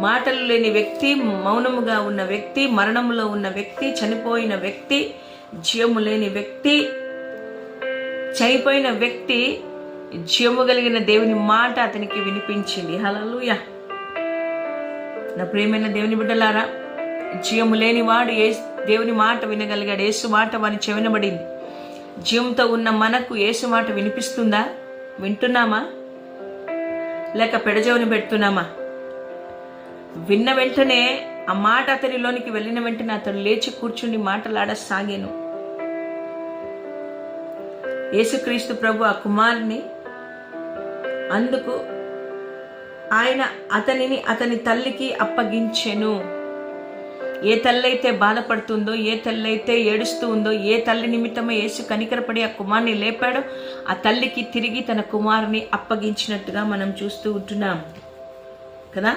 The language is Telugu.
మాటలు లేని వ్యక్తి, మౌనముగా ఉన్న వ్యక్తి, మరణంలో ఉన్న వ్యక్తి, చనిపోయిన వ్యక్తి, జీవము లేని వ్యక్తి, చనిపోయిన వ్యక్తి జీవము కలిగిన దేవుని మాట అతనికి వినిపించింది. హల్లెలూయా. నా ప్రియమైన దేవుని బిడ్డలారా, జీవము లేని వాడు దేవుని మాట వినగలిగాడు. యేసు మాట వాని చెవినబడింది. జీవంతో ఉన్న మనకు యేసు మాట వినిపిస్తుందా? వింటున్నామా? లేక పెడజవుని పెడుతున్నామా? విన్న వెంటనే ఆ మాట అతనిలోనికి వెళ్ళిన వెంటనే అతను లేచి కూర్చుని మాటలాడసాగాను. యేసుక్రీస్తు ప్రభు ఆ కుమారుని అందుకు ఆయన అతనిని అతని తల్లికి అప్పగించెను. ఏ తల్లి అయితే బాధపడుతుందో, ఏ తల్లి అయితే ఏడుస్తూ ఉందో, ఏ తల్లి నిమిత్తమో యేసు కనికరపడి ఆ కుమారుని లేపాడో ఆ తల్లికి తిరిగి తన కుమారుని అప్పగించినట్టుగా మనం చూస్తూ ఉంటున్నాం కదా.